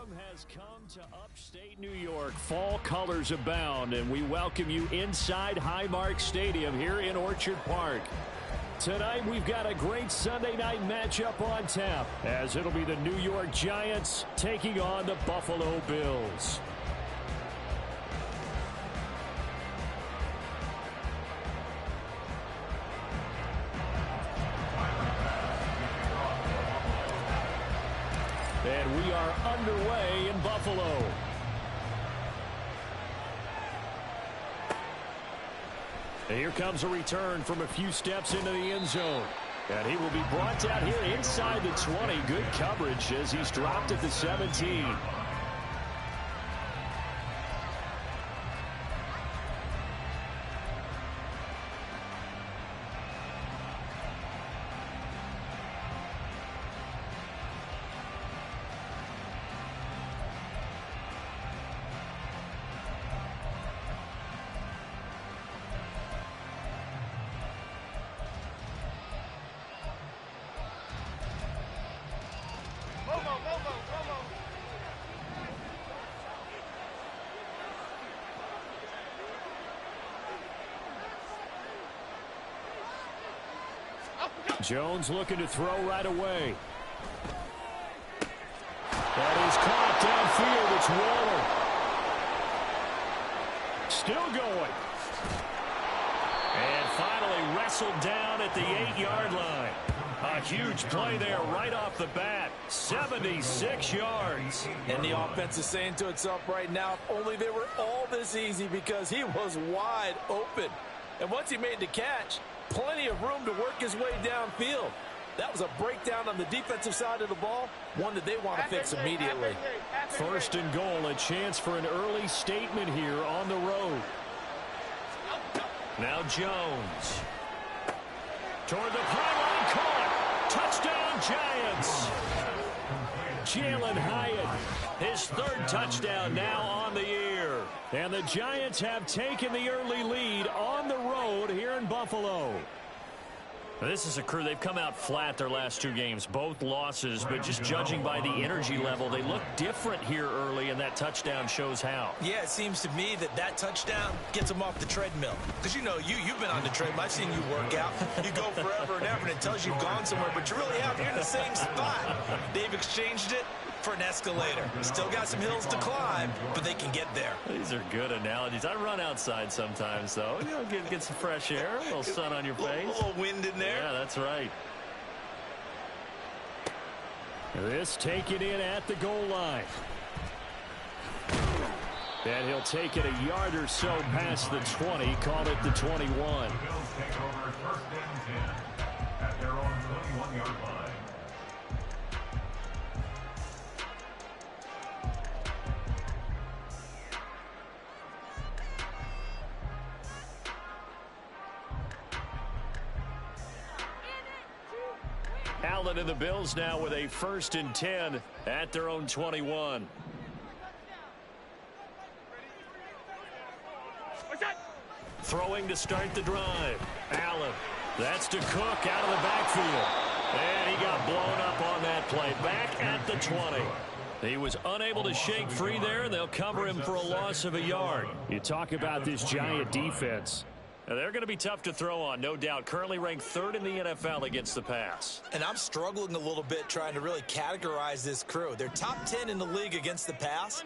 Autumn has come to upstate New York. Fall colors abound, and we welcome you inside Highmark Stadium here in Orchard Park. Tonight, we've got a great Sunday night matchup on tap, as it'll be the New York Giants taking on the Buffalo Bills. And we are underway in Buffalo. And here comes a return from a few steps into the end zone. And he will be brought down here inside the 20. Good coverage as he's dropped at the 17. Jones looking to throw right away. That is caught downfield. It's Waller. Still going. And finally wrestled down at the 8-yard line. A huge play there right off the bat. 76 yards. And the offense is saying to itself right now, if only they were all this easy, because he was wide open. And once he made the catch, plenty of room to work his way downfield. That was a breakdown on the defensive side of the ball, one that they want to fix immediately. First and goal, a chance for an early statement here on the road. Now Jones. Toward the pylon, caught. Touchdown, Giants. Jalen Hyatt, his third touchdown now on the year. And the Giants have taken the early lead on the road here in Buffalo. This is a crew. They've come out flat their last two games, both losses, but just judging by the energy level, they look different here early, and that touchdown shows how. Yeah, it seems to me that touchdown gets them off the treadmill. Because, you know, you've been on the treadmill. I've seen you work out. You go forever and ever, and it tells you you've gone somewhere, but you really have. You're in the same spot. They've exchanged it for an escalator. Still got some hills to climb, but they can get there. These are good analogies. I run outside sometimes, though. You know, get some fresh air, a little sun on your face. A little wind in there. Yeah, that's right. This taken in at the goal line. And he'll take it a yard or so past the 20, call it the 21. The Bills take over first and 10 at their own 21-yard line. Allen and the Bills now with a first and 10 at their own 21. Throwing to start the drive. Allen. That's to Cook out of the backfield. And he got blown up on that play. Back at the 20. He was unable to shake free there, and they'll cover him for a loss of a yard. You talk about this Giant defense. Now, they're going to be tough to throw on, no doubt. Currently ranked third in the NFL against the pass. And I'm struggling a little bit trying to really categorize this crew. They're top 10 in the league against the pass,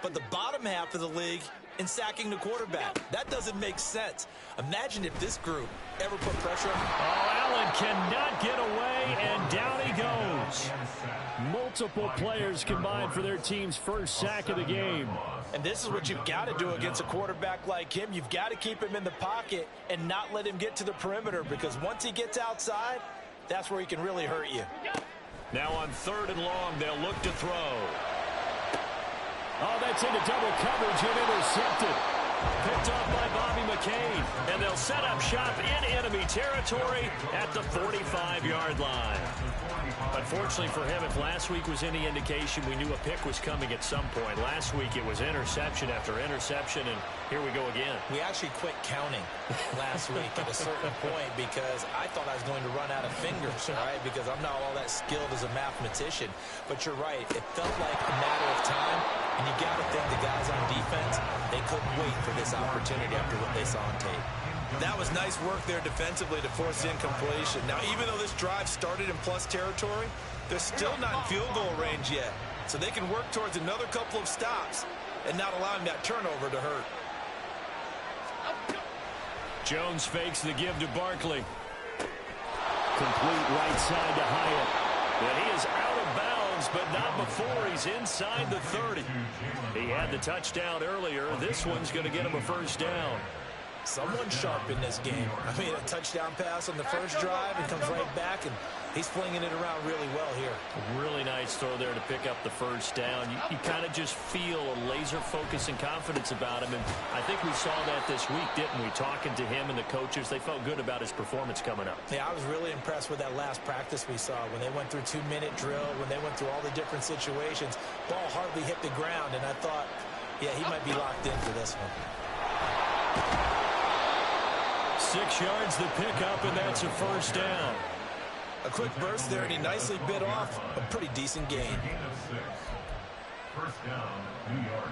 but the bottom half of the league in sacking the quarterback. That doesn't make sense. Imagine if this group ever put pressure on him. Oh, Allen cannot get away, and down he goes. Multiple players combined for their team's first sack of the game. And this is what you've got to do against a quarterback like him. You've got to keep him in the pocket and not let him get to the perimeter, because once he gets outside, that's where he can really hurt you. Now on third and long, they'll look to throw. Oh, that's into double coverage and intercepted. Picked off by Bobby McCain. And they'll set up shop in enemy territory at the 45-yard line. Unfortunately for him, if last week was any indication, we knew a pick was coming at some point. Last week it was interception after interception, and here we go again. We actually quit counting last week at a certain point because I thought I was going to run out of fingers, all right, because I'm not all that skilled as a mathematician. But you're right. It felt like a matter of time, and you got to think the guys on defense, they couldn't wait for this opportunity after what they saw on tape. That was nice work there defensively to force the incompletion. Now, even though this drive started in plus territory, they're still not in field goal range yet. So they can work towards another couple of stops and not allowing that turnover to hurt. Jones fakes the give to Barkley. Complete right side to Hyatt. And he is out of bounds, but not before he's inside the 30. He had the touchdown earlier. This one's going to get him a first down. Someone sharp in this game. I mean, a touchdown pass on the first drive and comes right back, and he's flinging it around really well here. Really nice throw there to pick up the first down. You kind of just feel a laser focus and confidence about him, and I think we saw that this week, didn't we? Talking to him and the coaches, they felt good about his performance coming up. Yeah, I was really impressed with that last practice we saw when they went through 2-minute drill, when they went through all the different situations. Ball hardly hit the ground, and I thought, yeah, he might be locked in for this one. 6 yards the pickup, and that's a first down. A quick burst there, and he nicely bit off a pretty decent gain. First down, New York.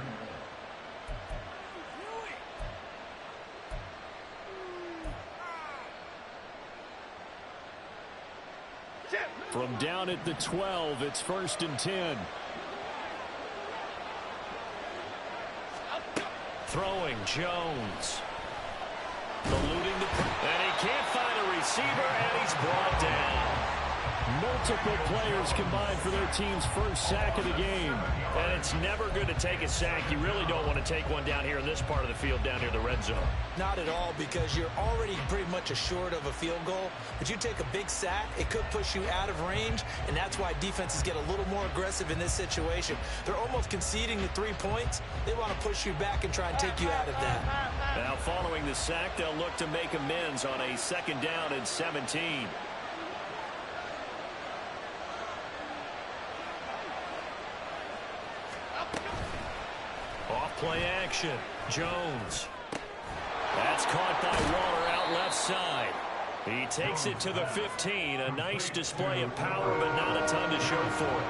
From down at the 12, it's 1st and 10. Throwing Jones. Eluding the... And he can't find a receiver, and he's brought down. Multiple players combined for their team's first sack of the game. And it's never good to take a sack. You really don't want to take one down here in this part of the field, down near the red zone. Not at all, because you're already pretty much assured of a field goal. But you take a big sack, it could push you out of range, and that's why defenses get a little more aggressive in this situation. They're almost conceding the 3 points. They want to push you back and try and take you out of that. Now, following the sack, they'll look to make amends on a 2nd down and 17. Off-play action. Jones. That's caught by Waller out left side. He takes it to the 15. A nice display of power, but not a ton to show for it.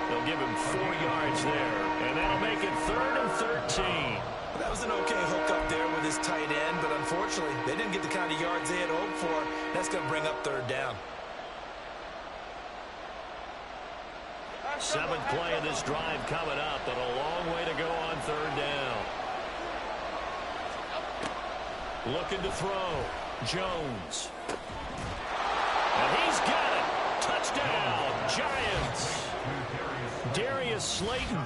They'll give him 4 yards there, and that'll make it 3rd and 13. That was an okay hook up there with his tight end, but unfortunately, they didn't get the kind of yards they had hoped for. That's going to bring up 3rd down. 7th play of this drive coming up, and a long way to go on 3rd down. Looking to throw. Jones. And he's got it. Touchdown, Giants. Darius Slayton,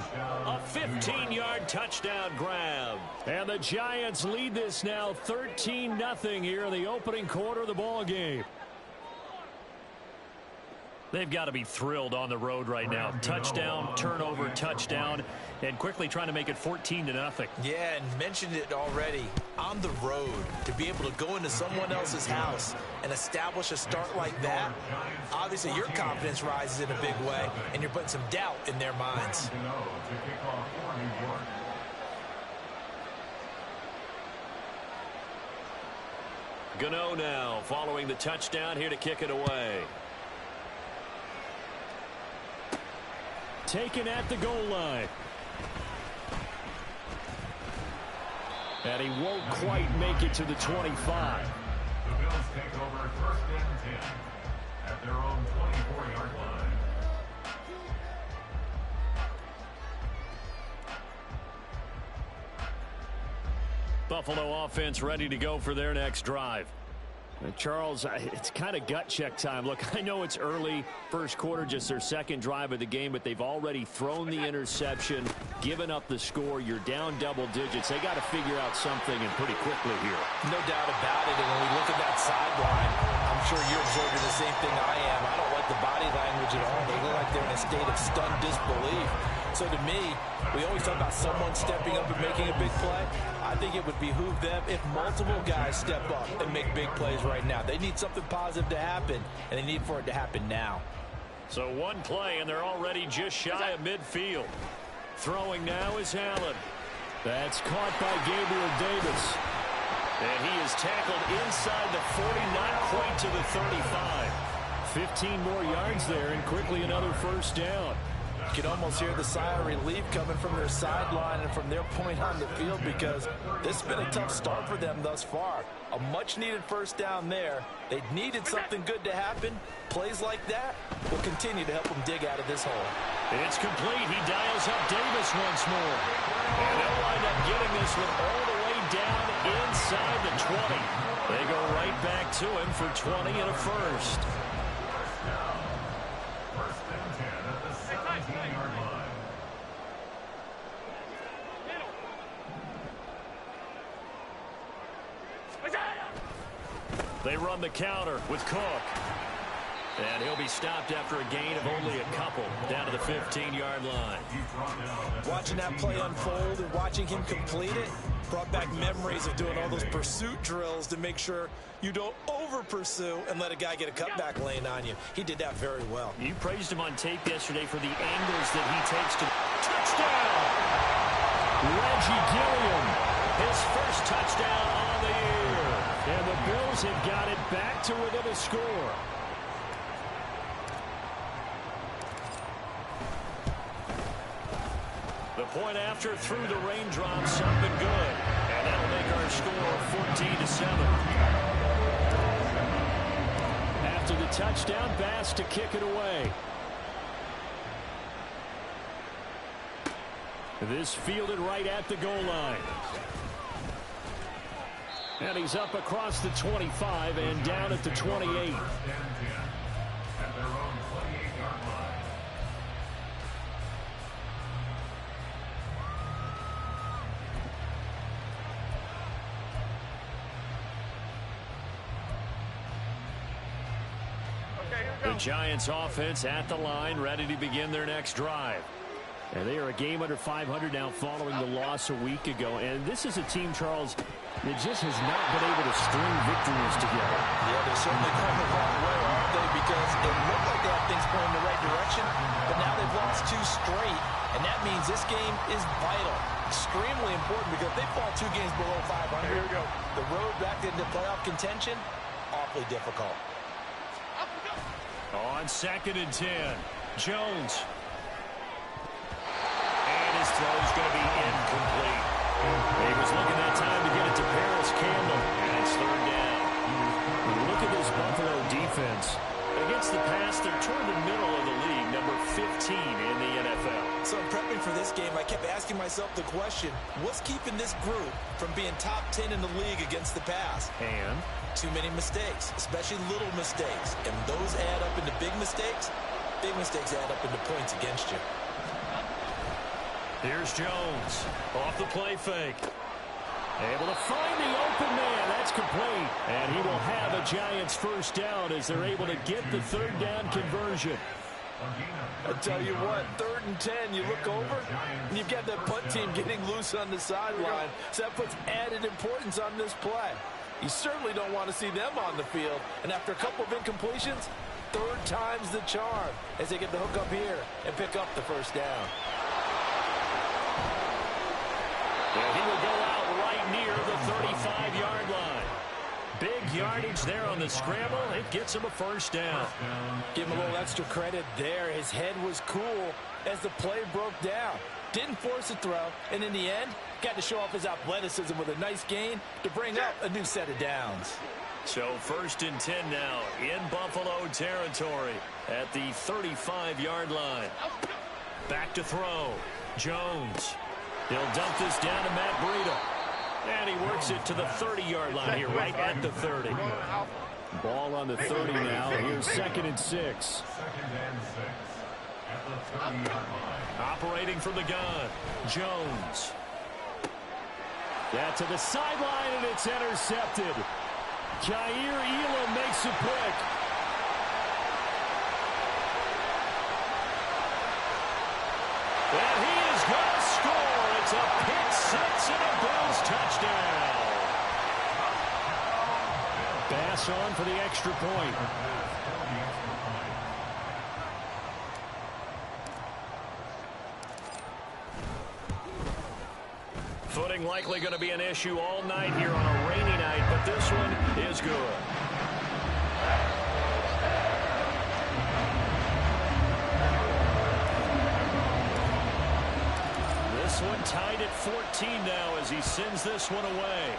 a 15-yard touchdown grab. And the Giants lead this now 13-0 here in the opening quarter of the ball game. They've got to be thrilled on the road right now. Touchdown, turnover, touchdown, and quickly trying to make it 14-0. Yeah, and mentioned it already. On the road, to be able to go into someone else's house and establish a start like that, obviously your confidence rises in a big way, and you're putting some doubt in their minds. Gano now following the touchdown here to kick it away. Taken at the goal line. And he won't quite make it to the 25. The Bills take over 1st and 10 at their own 24-yard line. Buffalo offense ready to go for their next drive. Charles, it's kind of gut check time. Look, I know it's early, first quarter, just their 2nd drive of the game, but they've already thrown the interception, given up the score. You're down double digits. They got to figure out something, and pretty quickly here. No doubt about it, and when we look at that sideline, I'm sure you're observing the same thing I am. I don't like the body language at all. They look like they're in a state of stunned disbelief. So to me, we always talk about someone stepping up and making a big play. I think it would behoove them if multiple guys step up and make big plays right now. They need something positive to happen, and they need for it to happen now. So one play, and they're already just shy of midfield. Throwing now is Allen. That's caught by Gabriel Davis. And he is tackled inside the 40, not quite to the 35. 15 more yards there, and quickly another first down. You can almost hear the sigh of relief coming from their sideline and from their point on the field, because this has been a tough start for them thus far. A much-needed first down there. They needed something good to happen. Plays like that will continue to help them dig out of this hole. It's complete. He dials up Davis once more. And they'll wind up getting this one all the way down inside the 20. They go right back to him for 20 and a first. First and 10 at the 17-yard line. They run the counter with Cook. And he'll be stopped after a gain of only a couple down to the 15-yard line. Watching that play unfold and watching him complete it brought back memories of doing all those pursuit drills to make sure you don't over-pursue and let a guy get a cutback lane on you. He did that very well. You praised him on tape yesterday for the angles that he takes to touchdown. Reggie Gilliam, his first touchdown on the year. And the Bills have got it back to within a score. The point after through the raindrops, something good. And that'll make our score 14-7. After the touchdown, Bass to kick it away. This fielded right at the goal line. And he's up across the 25 and down at the 28. At their own 28-yard line. The Giants offense at the line, ready to begin their next drive. And they are a game under 500 now following the loss a week ago. And this is a team, Charles, that just has not been able to string victories together. Yeah, they're certainly going the wrong way, aren't they? Because it looked like they had things going in the right direction, but now they've lost 2 straight. And that means this game is vital, extremely important, because if they fall 2 games below 500, the road back into playoff contention, awfully difficult. On 2nd and 10, Jones. And his throw is going to be incomplete. He was looking that time to get it to Paris Campbell, and it's 3rd down. Look at this Buffalo defense. Against the pass, they're toward the middle of the league, number 15 in the NFL. So in prepping for this game, I kept asking myself the question, what's keeping this group from being top 10 in the league against the pass? And too many mistakes, especially little mistakes. And those add up into big mistakes. Big mistakes add up into points against you. Here's Jones off the play fake. Able to find the open man. That's complete. And he will have a Giants first down as they're able to get the 3rd down conversion. I tell you what, 3rd and 10, you look over, and you've got that punt team getting loose on the sideline. So that puts added importance on this play. You certainly don't want to see them on the field. And after a couple of incompletions, 3rd time's the charm as they get the hook up here and pick up the first down. And he will go out right near the 35-yard line. Big yardage there on the scramble. It gets him a first down. Give him a little extra credit there. His head was cool as the play broke down. Didn't force a throw, and in the end, got to show off his athleticism with a nice gain to bring up a new set of downs. So 1st and 10 now in Buffalo territory at the 35-yard line. Back to throw. Jones. He'll dump this down to Matt Breida. And he works it to the 30-yard line here, right at the 30. Ball on the 30 now. Here's 2nd and 6. 2nd and 6 at the 30-yard line. Operating from the gun, Jones. That to the sideline, and it's intercepted. Jair Elam makes a pick. And he is going to score. It's a pick six and a Bills touchdown. Bass on for the extra point. Footing likely going to be an issue all night here on a rainy night, but this one is good. This one tied at 14 now as he sends this one away.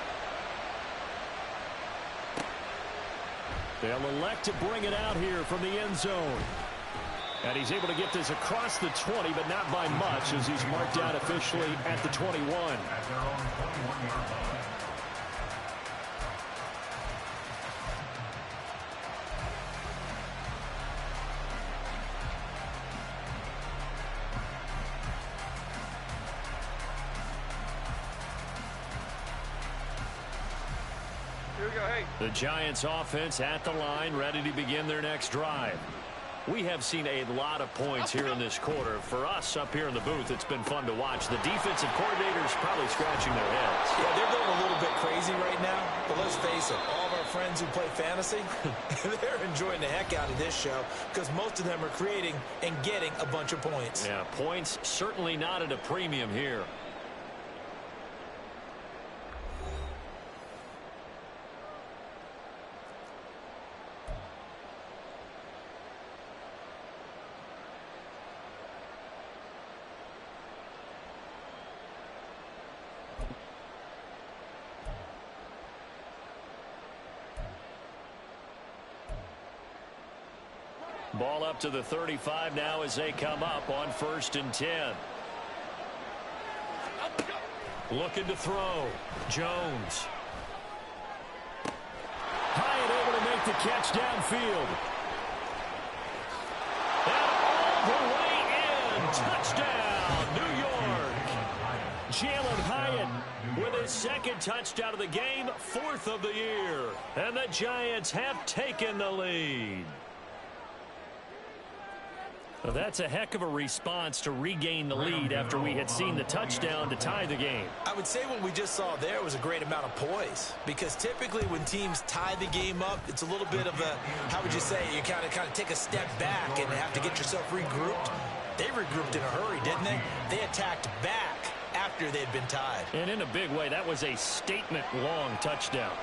They'll elect to bring it out here from the end zone. And he's able to get this across the 20, but not by much as he's marked out officially at the 21. At their own 21-yard line. The Giants offense at the line, ready to begin their next drive. We have seen a lot of points here in this quarter. For us up here in the booth, it's been fun to watch. The defensive coordinators probably scratching their heads. Yeah, they're going a little bit crazy right now, but let's face it, all of our friends who play fantasy, they're enjoying the heck out of this show because most of them are creating and getting a bunch of points. Yeah, points certainly not at a premium here. Ball up to the 35 now as they come up on 1st and 10. Looking to throw. Jones. Hyatt able to make the catch downfield. And all the way in. Touchdown, New York. Jalen Hyatt with his second touchdown of the game, 4th of the year. And the Giants have taken the lead. Well, that's a heck of a response to regain the lead after we had seen the touchdown to tie the game. I would say what we just saw there was a great amount of poise because typically when teams tie the game up, it's a little bit of a, how would you say, you kind of take a step back and have to get yourself regrouped. They regrouped in a hurry, didn't they? They attacked back after they'd been tied. And in a big way, that was a statement-long touchdown.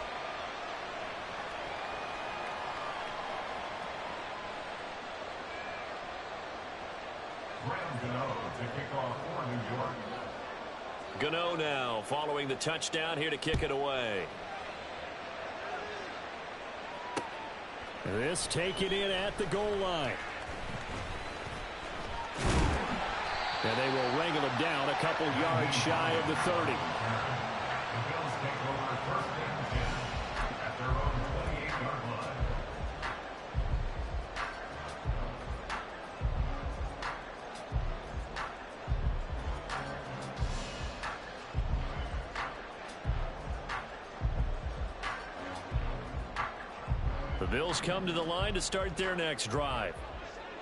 Gano now following the touchdown here to kick it away. This taken in at the goal line. And they will wrangle him down a couple yards shy of the 30. The Bills take over 1st and 10 at their own 28-yard line. The Bills come to the line to start their next drive.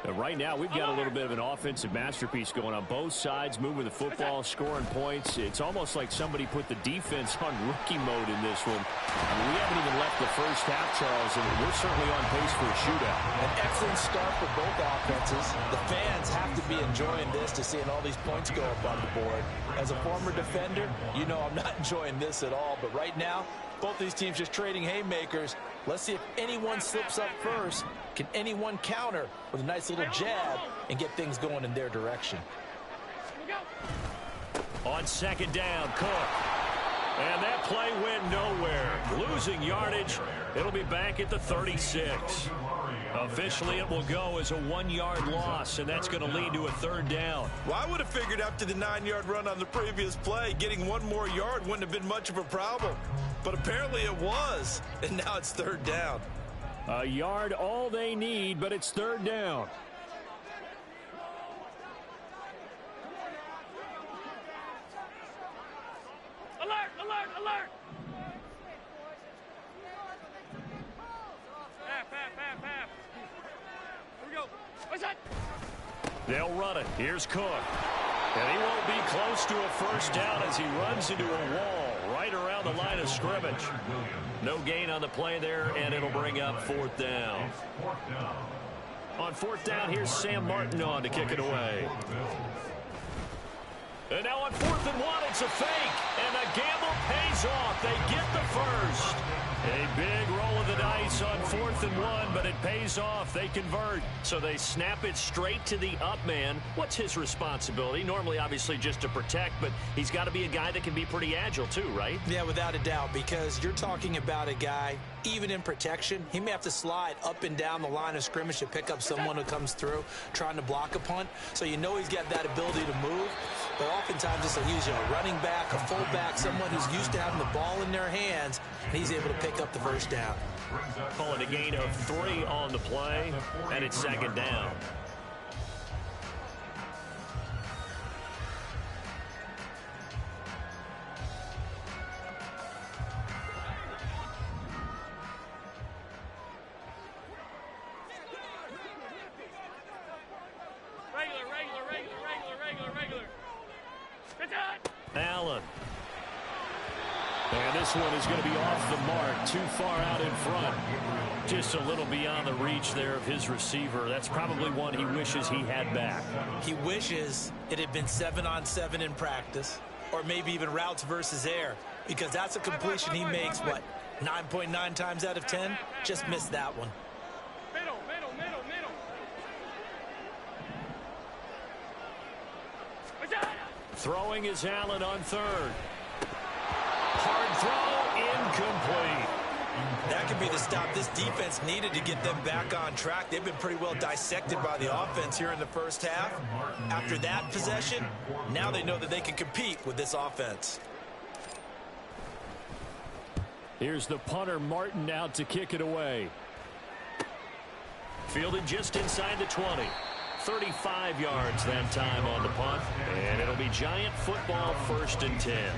Right now, we've got a little bit of an offensive masterpiece going on both sides, moving the football, scoring points. It's almost like somebody put the defense on rookie mode in this one. We haven't even left the first half, Charles, and we're certainly on pace for a shootout. An excellent start for both offenses. The fans have to be enjoying this to seeing all these points go up on the board. As a former defender, you know I'm not enjoying this at all, but right now, both these teams just trading haymakers. Let's see if anyone slips up first. Can anyone counter with a nice little jab and get things going in their direction? On 2nd down, Cook. And that play went nowhere. Losing yardage. It'll be back at the 36. Officially, it will go as a 1-yard loss, and that's going to lead to a 3rd down. Well, I would have figured after the 9-yard run on the previous play, getting one more yard wouldn't have been much of a problem. But apparently it was, and now it's 3rd down. A yard all they need, but it's 3rd down. Alert, alert, alert! Half. Here we go. What's that? They'll run it. Here's Cook. And he won't be close to a first down as he runs into a wall right around the line of scrimmage. No gain on the play there, and it'll bring up fourth down. On fourth down, here's Sam Martin on to kick it away. And now on 4th and 1, it's a fake. And the gamble pays off. They get the first. A big roll of the dice on 4th and 1, but it pays off. They convert. So they snap it straight to the up man. What's his responsibility? Normally, obviously, just to protect, but he's got to be a guy that can be pretty agile too, right? Yeah, without a doubt, because you're talking about a guy, even in protection, he may have to slide up and down the line of scrimmage to pick up someone who comes through trying to block a punt. So you know he's got that ability to move. But oftentimes it's usually a running back, a fullback, someone who's used to having the ball in their hands, and he's able to pick up the first down. Call it a gain of 3 on the play, and it's 2nd down. Allen. And this one is going to be off the mark, too far out in front. Just a little beyond the reach there of his receiver. That's probably one he wishes he had back. He wishes it had been 7-on-7 in practice, or maybe even routes versus air, because that's a completion he makes, what, 9.9 times out of 10? Just missed that one. Middle. Throwing is Allen on 3rd. Hard throw, incomplete. That could be the stop this defense needed to get them back on track. They've been pretty well dissected by the offense here in the first half. After that possession, now they know that they can compete with this offense. Here's the punter, Martin, out to kick it away. Fielded just inside the 20. 35 yards that time on the punt. And it'll be Giant football, 1st and 10.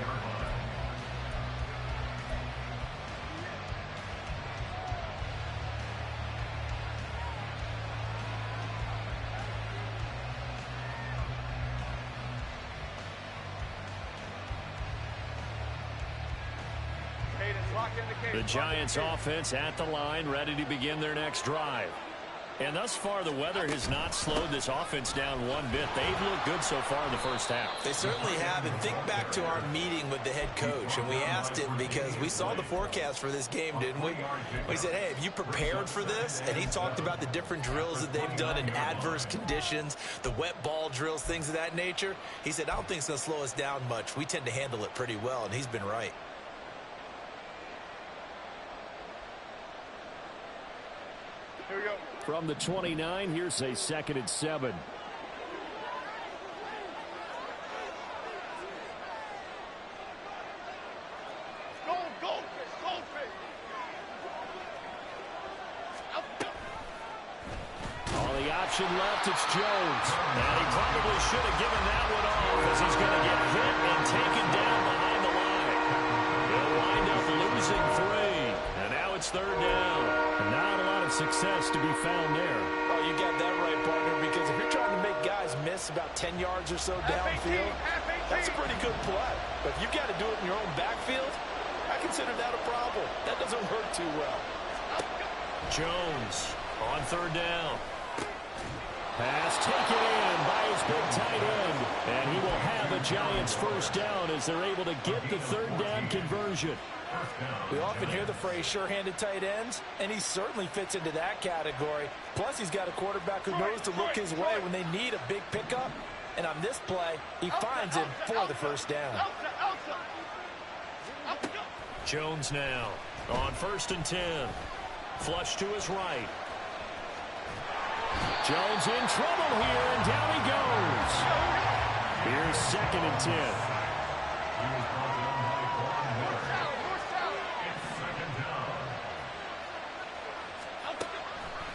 The Giants offense at the line, ready to begin their next drive. And thus far, the weather has not slowed this offense down one bit. They've looked good so far in the first half. They certainly have. And think back to our meeting with the head coach. And we asked him, because we saw the forecast for this game, didn't we? We said, hey, have you prepared for this? And he talked about the different drills that they've done in adverse conditions, the wet ball drills, things of that nature. He said, I don't think it's going to slow us down much. We tend to handle it pretty well. And he's been right. Here we go. From the 29, here's a 2nd and 7. Goldfish. On the option left, it's Jones. And he probably should have given that one off, as he's going to get hit and taken down behind the line. He'll wind up losing 3. And now it's 3rd down. Not a lot of success to be found there. Oh, you got that right, partner, because if you're trying to make guys miss about 10 yards or so downfield, that's a pretty good play. But if you've got to do it in your own backfield, I consider that a problem. That doesn't work too well. Jones on 3rd down. Pass taken in by his big tight end. And he will have a Giants first down as they're able to get the 3rd down conversion. We often hear the phrase sure-handed tight ends, and he certainly fits into that category. Plus, he's got a quarterback who knows to look his way when they need a big pickup. And on this play, he finds him for the first down. Jones now on 1st and 10. Flush to his right. Jones in trouble here, and down he goes. Here's 2nd and 10.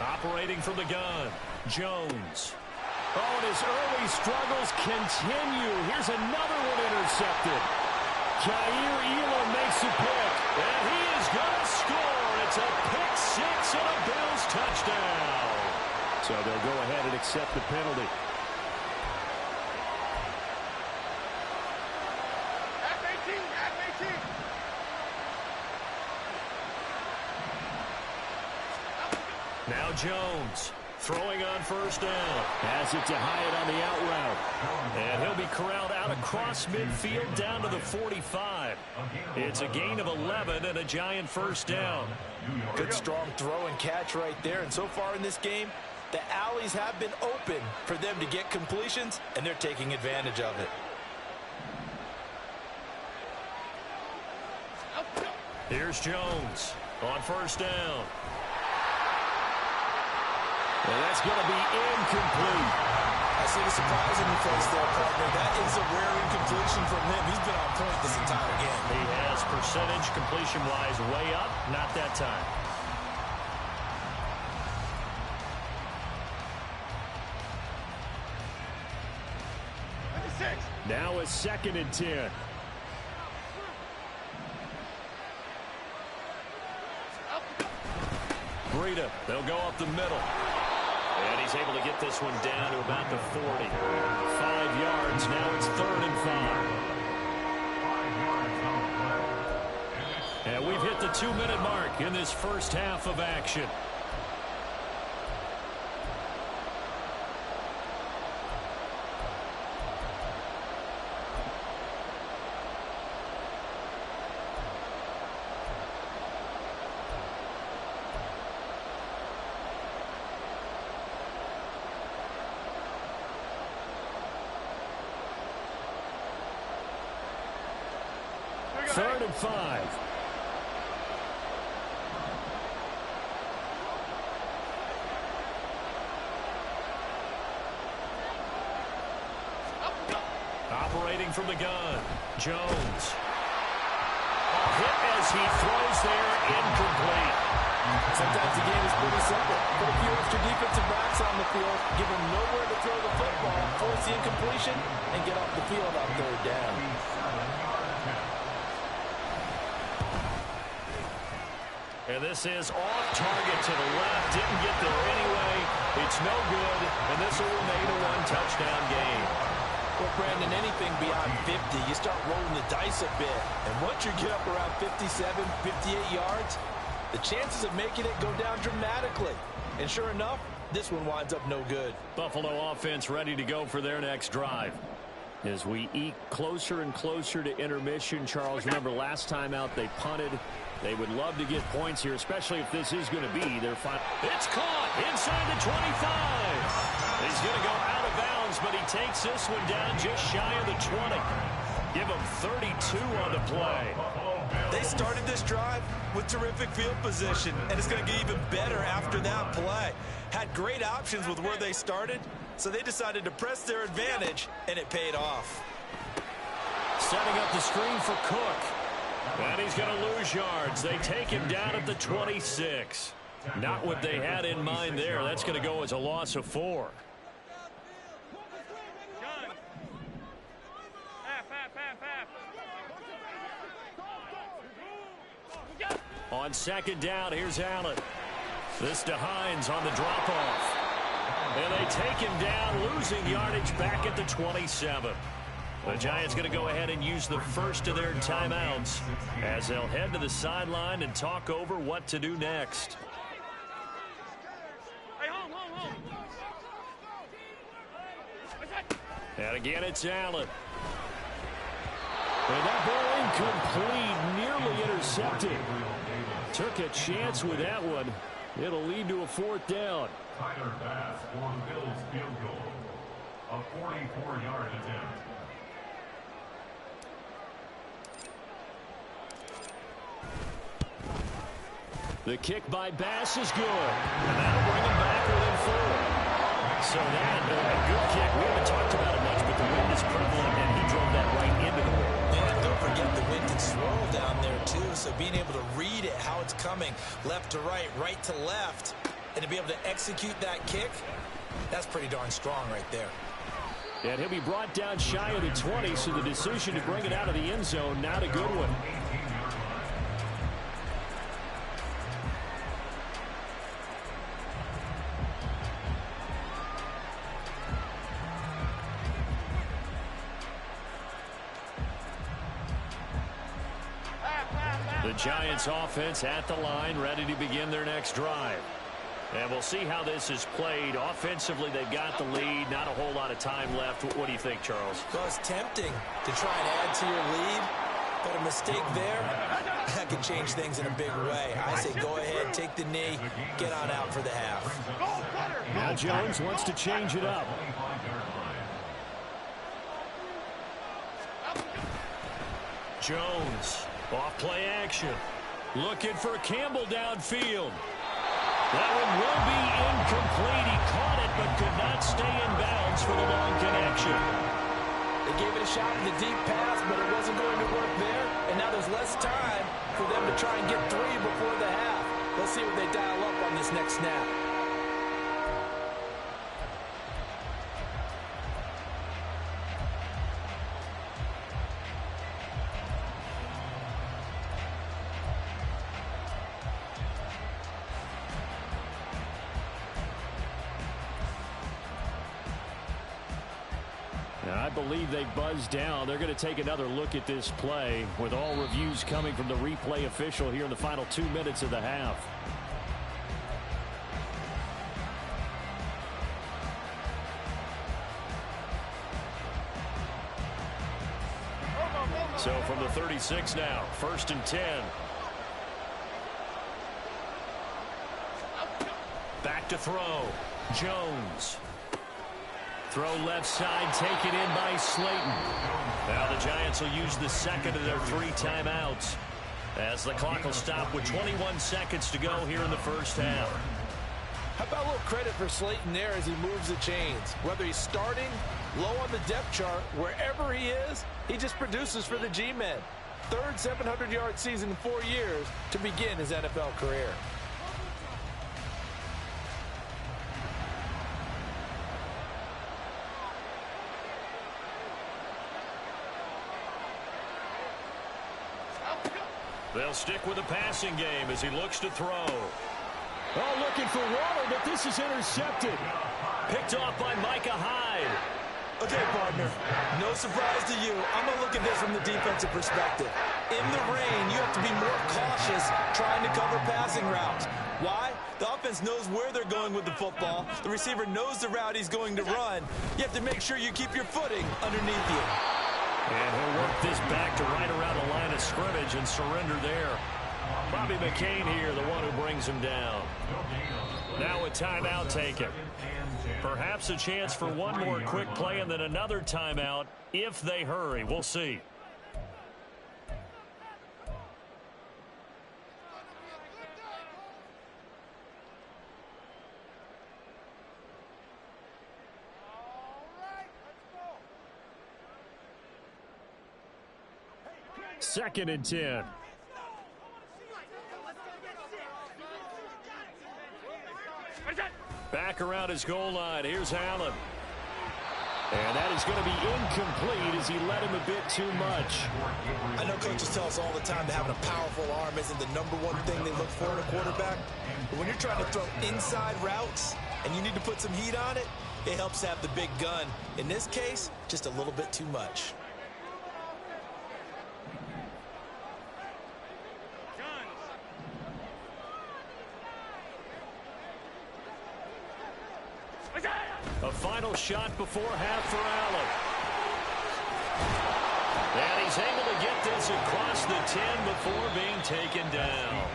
Operating from the gun, Jones. Oh, and his early struggles continue. Here's another one intercepted. Jair Elam makes a pick, and he is going to score. It's a pick 6 and a Bills touchdown. So they'll go ahead and accept the penalty. Now Jones throwing on first down. Has it to Hyatt on the out route. And he'll be corralled out across midfield down to the 45. It's a gain of 11 and a giant first down. Good strong throw and catch right there. And so far in this game, the alleys have been open for them to get completions, and they're taking advantage of it. Here's Jones on first down. And that's going to be incomplete. I see the surprise in your face there, partner. That is a rare incompletion from him. He's been on point this entire game. He has percentage completion-wise way up. Not that time. Now a 2nd and 10. Breida, they'll go up the middle. And he's able to get this one down to about the 40. 5 yards, now it's 3rd and 5. And we've hit the 2-minute mark in this first half of action. Third and 5. Operating from the gun, Jones. Hit as he throws there, incomplete. Sometimes the game is pretty simple. Put a few extra defensive backs on the field, give them nowhere to throw the football, force the incompletion, and get off the field on 3rd down. And this is off target to the left. Didn't get there anyway. It's no good, and this will remain a 1-touchdown game. Well, Brandon, anything beyond 50, you start rolling the dice a bit. And once you get up around 57, 58 yards, the chances of making it go down dramatically. And sure enough, this one winds up no good. Buffalo offense ready to go for their next drive. As we eke closer and closer to intermission, Charles, remember last time out they punted. They would love to get points here, especially if this is going to be their final. It's caught inside the 25. He's going to go out of bounds, but he takes this one down just shy of the 20. Give him 32 on the play. They started this drive with terrific field position, and it's going to get even better after that play. Had great options with where they started, so they decided to press their advantage, and it paid off. Setting up the screen for Cook. And he's going to lose yards. They take him down at the 26. Not what they had in mind there. That's going to go as a loss of 4. On 2nd down, here's Allen. This to Hines on the drop-off. And they take him down, losing yardage back at the 27. The Giants going to go ahead and use the first of their timeouts as they'll head to the sideline and talk over what to do next. And again, it's Allen. And that ball incomplete, nearly intercepted. Took a chance with that one. It'll lead to a 4th down. Tyler Bass for the Bills field goal. A 44-yard attempt. The kick by Bass is good. And that'll bring him back within 4. So that, a good kick. We haven't talked about it much, but the wind is prevalent, and he drove that right into the wind. And don't forget the wind can swirl down there, too. So being able to read it, how it's coming, left to right to left, and to be able to execute that kick, that's pretty darn strong right there. And he'll be brought down shy of the 20, so the decision to bring it out of the end zone, not a good one. The Giants offense at the line, ready to begin their next drive. And we'll see how this is played. Offensively, they've got the lead. Not a whole lot of time left. What do you think, Charles? Well, it's tempting to try and add to your lead, but a mistake there, that can change things in a big way. I say go ahead, take the knee, get on out for the half. Now Jones wants to change it up. Jones, off play action. Looking for Campbell downfield. That one will be incomplete. He caught it but could not stay in bounds for the long connection. They gave it a shot in the deep pass, but it wasn't going to work there. And now there's less time for them to try and get 3 before the half. Let's see what they dial up on this next snap. I believe they buzzed down. They're going to take another look at this play with all reviews coming from the replay official here in the final 2 minutes of the half. So from the 36 now, 1st and 10. Back to throw. Jones. Throw left side, taken in by Slayton. Now the Giants will use the second of their 3 timeouts as the clock will stop with 21 seconds to go here in the first half. How about a little credit for Slayton there as he moves the chains? Whether he's starting, low on the depth chart, wherever he is, he just produces for the G-men. 3rd 700-yard season in 4 years to begin his NFL career. They'll stick with the passing game as he looks to throw. Oh, looking for Waller, but this is intercepted. Picked off by Micah Hyde. Okay, partner, no surprise to you. I'm going to look at this from the defensive perspective. In the rain, you have to be more cautious trying to cover passing routes. Why? The offense knows where they're going with the football. The receiver knows the route he's going to run. You have to make sure you keep your footing underneath you. And he'll work this back to right around the line of scrimmage and surrender there. Bobby McCain here, the one who brings him down. Now a timeout taken. Perhaps a chance for one more quick play and then another timeout if they hurry. We'll see. Second and 10. Back around his goal line. Here's Allen. And that is going to be incomplete as he led him a bit too much. I know coaches tell us all the time that having a powerful arm isn't the #1 thing they look for in a quarterback. But when you're trying to throw inside routes and you need to put some heat on it, it helps have the big gun. In this case, just a little bit too much. A final shot before half for Allen. And he's able to get this across the 10 before being taken down.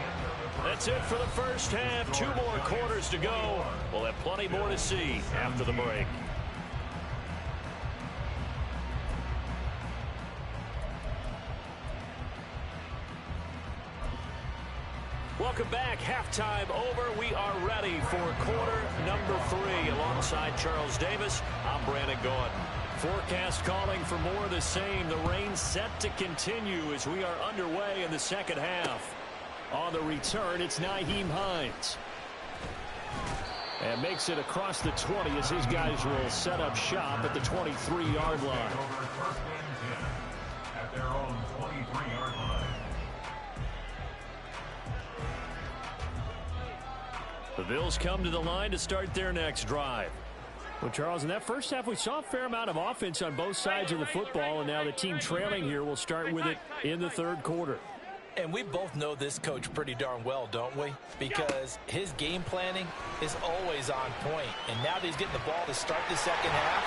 That's it for the first half. 2 more quarters to go. We'll have plenty more to see after the break. Welcome back. Halftime over. We are ready for quarter number 3. Alongside Charles Davis, I'm Brandon Gordon. Forecast calling for more of the same. The rain set to continue as we are underway in the second half. On the return, it's Nyheim Hines. And makes it across the 20 as his guys will set up shop at the 23-yard line. At their own 23-yard line. The Bills come to the line to start their next drive. Well, Charles, in that first half, we saw a fair amount of offense on both sides of the football, and now the team trailing here will start with it in the third quarter. And we both know this coach pretty darn well, don't we? Because his game planning is always on point. And now that he's getting the ball to start the second half,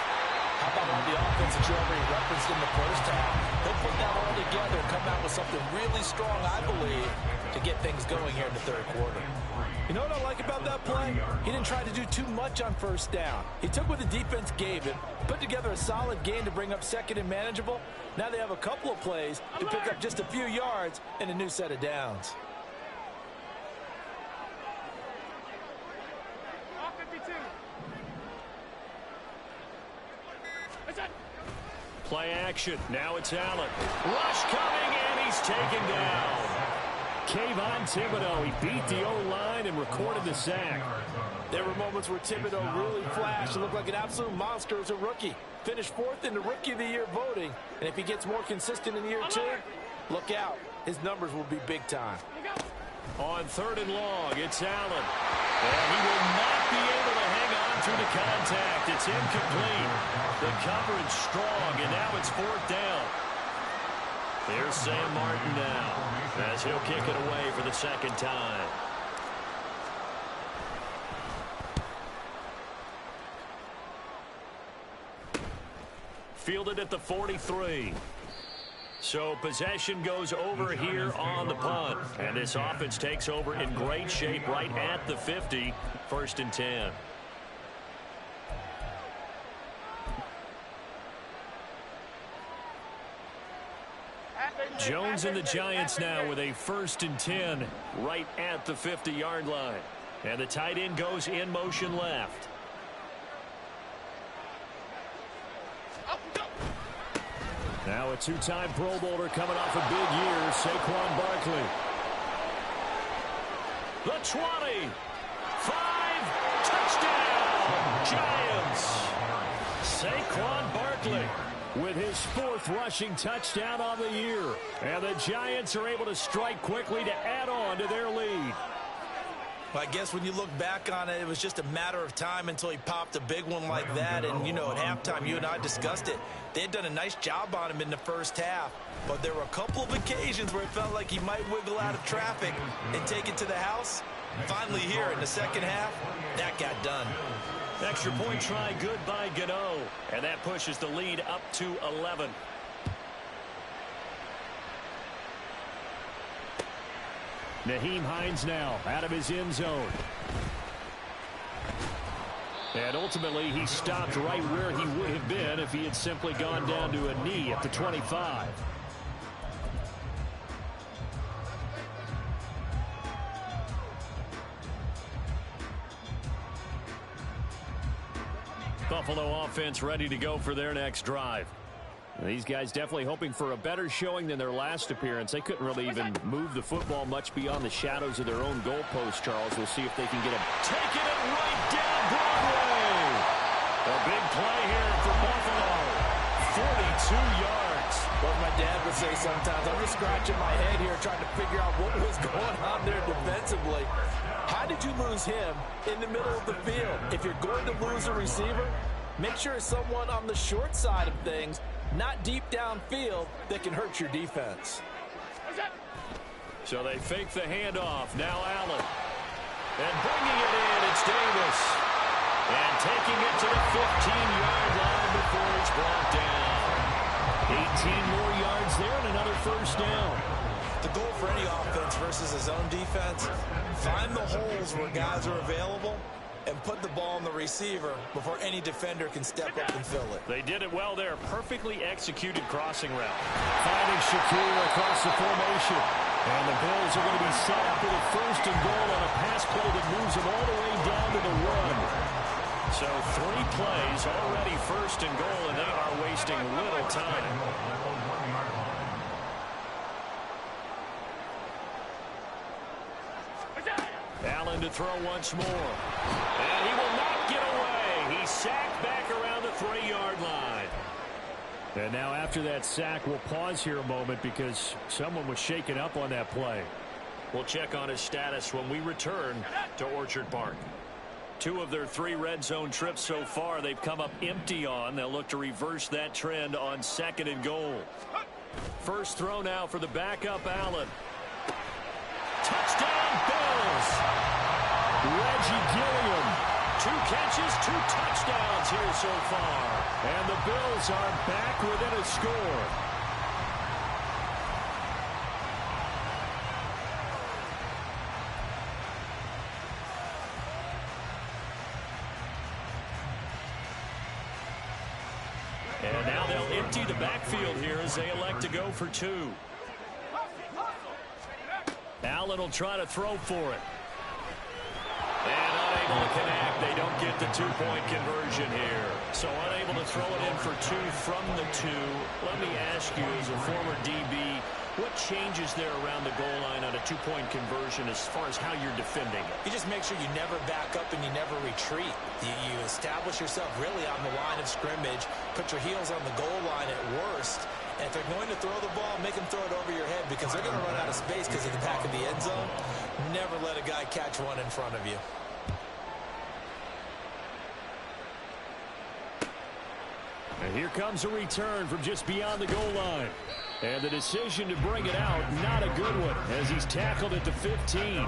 how about all the offense that you already referenced in the first half? He'll put that all together and come out with something really strong, I believe, to get things going here in the third quarter. You know what I like about that play? He didn't try to do too much on first down. He took what the defense gave him, put together a solid game to bring up second and manageable. Now they have a couple of plays to pick up just a few yards and a new set of downs. Play action. Now it's Allen. Rush coming, and he's taken down. Kayvon Thibodeau, he beat the O-line and recorded the sack. There were moments where Thibodeau really flashed and looked like an absolute monster as a rookie. Finished fourth in the Rookie of the Year voting. And if he gets more consistent in year two, look out. His numbers will be big time. On third and long, it's Allen. And he will not be able to hang on through the contact. It's incomplete. The coverage strong, and now it's fourth down. Here's Sam Martin now, as he'll kick it away for the second time. Fielded at the 43. So possession goes over here on the punt. And this offense takes over in great shape right at the 50. First and 10. Jones and the Giants now with a first and 10 right at the 50-yard line. And the tight end goes in motion left. Now a two-time Pro Bowler coming off a big year, Saquon Barkley. The 20. 5. Touchdown. Giants. Saquon Barkley with his fourth rushing touchdown on the year. And the Giants are able to strike quickly to add on to their lead. Well, I guess when you look back on it, it was just a matter of time until he popped a big one like that. And, you know, at halftime, you and I discussed it. They had done a nice job on him in the first half. But there were a couple of occasions where it felt like he might wiggle out of traffic and take it to the house. Finally here in the second half, that got done. Extra point try good by Gano. And that pushes the lead up to 11. Nyheim Hines now out of his end zone. And ultimately he stopped right where he would have been if he had simply gone down to a knee at the 25. Buffalo offense ready to go for their next drive. These guys definitely hoping for a better showing than their last appearance. They couldn't really even move the football much beyond the shadows of their own goalpost, Charles. We'll see if they can get him. Taking it right down Broadway. A big play here for Buffalo. 42 yards. What my dad would say sometimes, I'm just scratching my head here trying to figure out what was going on there defensively. How did you lose him in the middle of the field? If you're going to lose a receiver, make sure it's someone on the short side of things, not deep downfield, that can hurt your defense. So they fake the handoff. Now Allen. And bringing it in, it's Davis. And taking it to the 15-yard line before it's brought down. 18 more yards there and another first down. The goal for any offense versus his own defense, find the holes where guys are available and put the ball on the receiver before any defender can step up and fill it. They did it well there. Perfectly executed crossing route. Finding Shakir across the formation. And the Bills are going to be set up with a first and goal on a pass play that moves them all the way down to the run. So 3 plays already first and goal, and they are wasting little time. Allen to throw once more. And he will not get away. He's sacked back around the 3-yard line. And now after that sack, we'll pause here a moment because someone was shaken up on that play. We'll check on his status when we return to Orchard Park. 2 of their 3 red zone trips so far they've come up empty on. They'll look to reverse that trend on second and goal. First throw now for the backup Allen. Reggie Gilliam. 2 catches, 2 touchdowns here so far. And the Bills are back within a score. And now they'll empty the backfield here as they elect to go for 2. Allen will try to throw for it. And unable to connect. They don't get the 2-point conversion here. So unable to throw it in for 2 from the 2. Let me ask you, as a former DB, what changes there around the goal line on a 2-point conversion as far as how you're defending it? You just make sure you never back up and you never retreat. You establish yourself really on the line of scrimmage, put your heels on the goal line at worst. And if they're going to throw the ball, make them throw it over your head because they're going to run out of space because of the back of the end zone. Never let a guy catch one in front of you. And here comes a return from just beyond the goal line. And the decision to bring it out, not a good one, as he's tackled at the 15.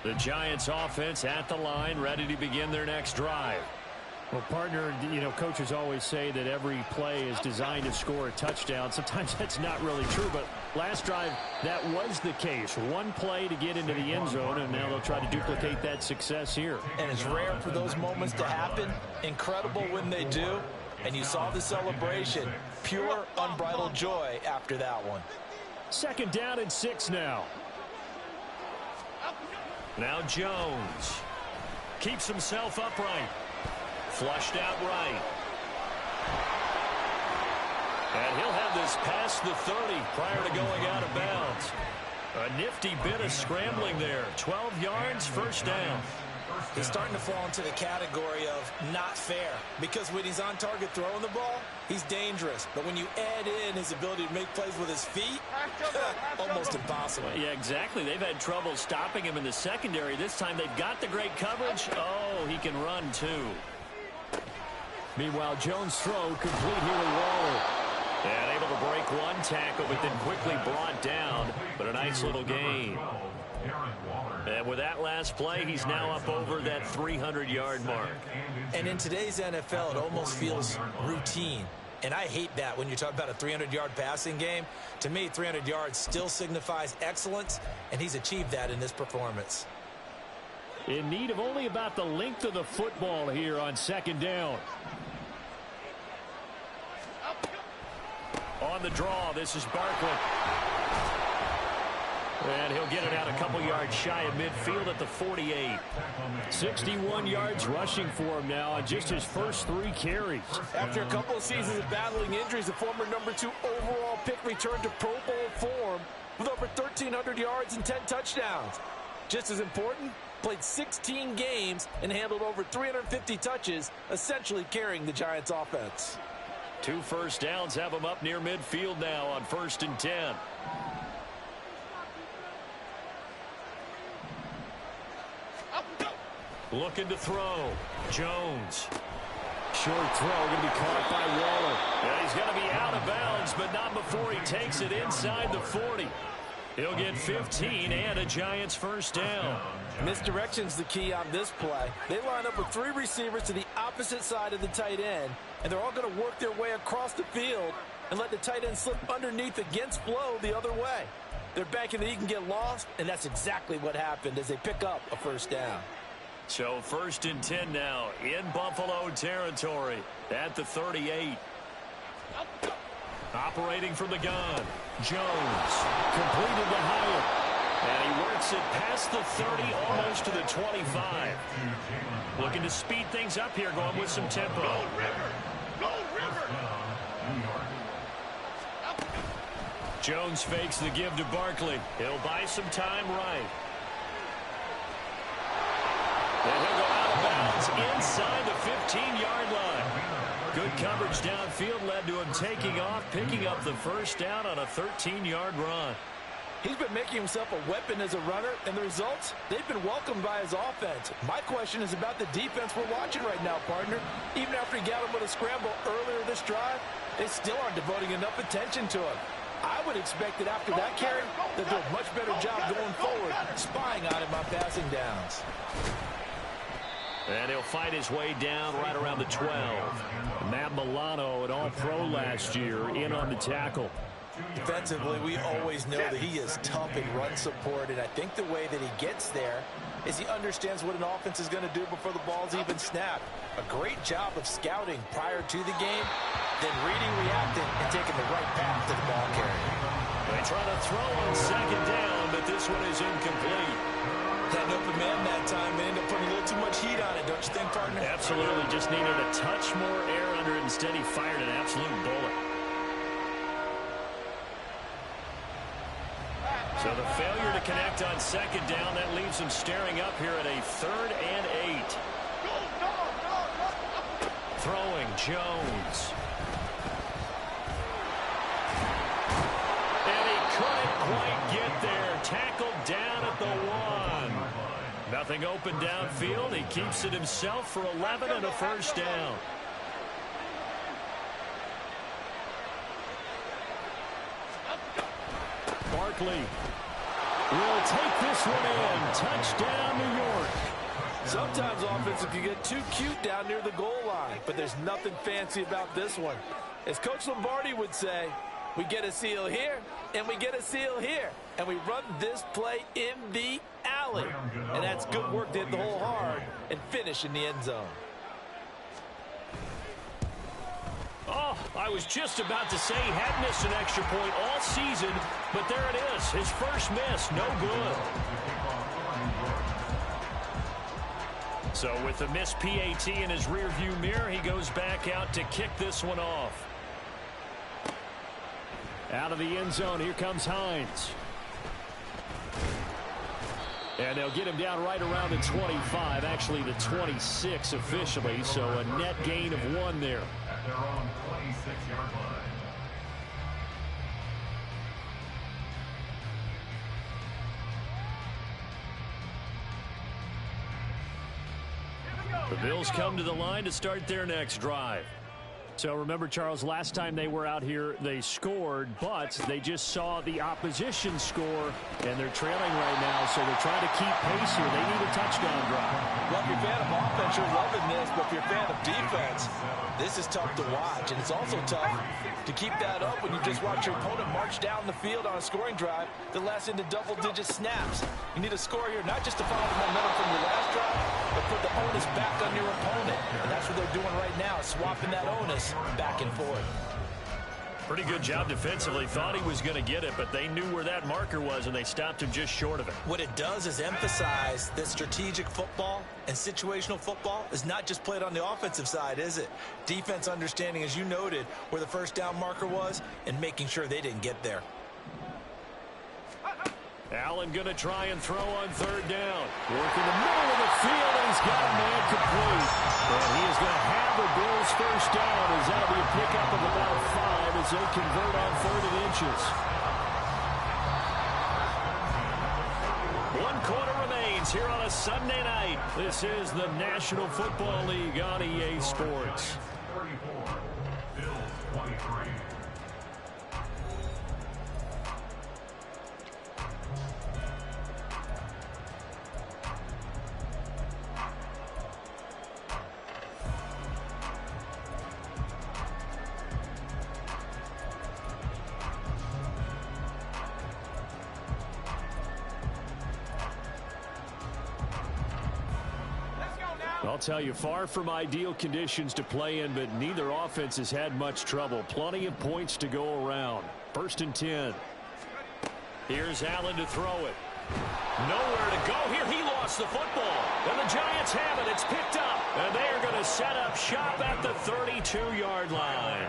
The Giants offense at the line, ready to begin their next drive. Well, partner, coaches always say that every play is designed to score a touchdown. Sometimes that's not really true, but last drive, that was the case. One play to get into the end zone, and now they'll try to duplicate that success here. And it's rare for those moments to happen. Incredible when they do. And you saw the celebration. Pure, unbridled joy after that one. 2nd down and 6 now. Now Jones keeps himself upright. Flushed out right. And he'll have this past the 30 prior to going out of bounds. A nifty bit of scrambling there. 12 yards, 1st down. He's starting to fall into the category of not fair. Because when he's on target throwing the ball, he's dangerous. But when you add in his ability to make plays with his feet, almost impossible. Yeah, exactly. They've had trouble stopping him in the secondary. This time they've got the great coverage. Oh, he can run too. Meanwhile, Jones' throw complete here to Waller. And able to break one tackle, but then quickly brought down. But a nice little gain. And with that last play, he's now up over that 300-yard mark. And in today's NFL, it almost feels routine. And I hate that when you talk about a 300-yard passing game. To me, 300 yards still signifies excellence, and he's achieved that in this performance. In need of only about the length of the football here on 2nd down. On the draw, this is Barkley. And he'll get it out a couple yards shy of midfield at the 48. 61 yards rushing for him now on just his first 3 carries. After a couple of seasons of battling injuries, the former #2 overall pick returned to Pro Bowl form with over 1,300 yards and 10 touchdowns. Just as important, played 16 games and handled over 350 touches, essentially carrying the Giants' offense. 2 first downs have him up near midfield now on 1st and 10. Looking to throw. Jones. Short throw going to be caught by Waller. Yeah, he's going to be out of bounds, but not before he takes it inside the 40. He'll get 15 and a Giants 1st down. Misdirection's the key on this play. They line up with 3 receivers to the opposite side of the tight end, and they're all going to work their way across the field and let the tight end slip underneath against flow the other way. They're banking that he can get lost, and that's exactly what happened as they pick up a 1st down. So 1st and 10 now in Buffalo territory at the 38. Operating from the gun. Jones completed the Hyatt. And he works it past the 30, almost to the 25. Looking to speed things up here, going with some tempo. Go River! Go River! Jones fakes the give to Barkley. He'll buy some time right. And he'll go out of bounds inside the 15-yard line. Good coverage downfield led to him taking off, picking up the 1st down on a 13-yard run. He's been making himself a weapon as a runner, and the results, they've been welcomed by his offense. My question is about the defense we're watching right now, partner. Even after he got him with a scramble earlier this drive, they still aren't devoting enough attention to him. I would expect that after that carry, they'll do a much better job going forward, spying on him on passing downs. And he'll fight his way down right around the 12. Matt Milano, an all-pro last year, in on the tackle. Defensively, we always know that he is tough in run support, and I think the way that he gets there is he understands what an offense is going to do before the ball's even snapped. A great job of scouting prior to the game, then reading, reacting, and taking the right path to the ball carrier. They try to throw on second down, but this one is incomplete. Had an open man that time and ended up putting a little too much heat on it, don't you think, partner? Absolutely, just needed a touch more air under it. Instead, he fired an absolute bullet. So the failure to connect on second down, that leaves him staring up here at a 3rd and 8. Throwing, Jones. And he couldn't quite get there. Tackled down at the 1. Nothing open downfield. He keeps it himself for 11 and a first down. Barkley will take this one in. Touchdown, New York. Sometimes offensive can get too cute down near the goal line, but there's nothing fancy about this one. As Coach Lombardi would say, we get a seal here, and we get a seal here, and we run this play in the alley. And that's good work to hit the hole hard and finish in the end zone. Oh, I was just about to say he had missed an extra point all season, but there it is. His first miss, no good. So with the missed PAT in his rearview mirror, he goes back out to kick this one off. Out of the end zone, here comes Hines. And they'll get him down right around the 25, actually the 26 officially, so a net gain of 1 there. At their own 26-yard line. The Bills come to the line to start their next drive. So remember, Charles, last time they were out here, they scored, but they just saw the opposition score, and they're trailing right now, so they're trying to keep pace here. They need a touchdown drive. Well, if you're a fan of offense, you're loving this, but if you're a fan of defense, this is tough to watch, and it's also tough to keep that up when you just watch your opponent march down the field on a scoring drive that lasts into double-digit snaps. You need a score here, not just to follow the momentum from your last drive, but put the onus back on your opponent, and that's what they're doing right now, swapping that onus back and forth. Pretty good job defensively. Thought he was going to get it, but they knew where that marker was, and they stopped him just short of it. What it does is emphasize that strategic football and situational football is not just played on the offensive side, is it? Defense understanding, as you noted, where the first down marker was and making sure they didn't get there. Allen going to try and throw on 3rd down. Work in the middle of the field, and he's got a man complete. And he is going to have the Bills first down, as that'll be a pickup of about 5 as they convert on 3rd and inches. 1 quarter remains here on a Sunday night. This is the National Football League on EA Sports. 34, Bills 23. I'll tell you, far from ideal conditions to play in, but neither offense has had much trouble. Plenty of points to go around. 1st and 10. Here's Allen to throw it. Nowhere to go here. He lost the football. And the Giants have it. It's picked up. And they are going to set up shop at the 32-yard line.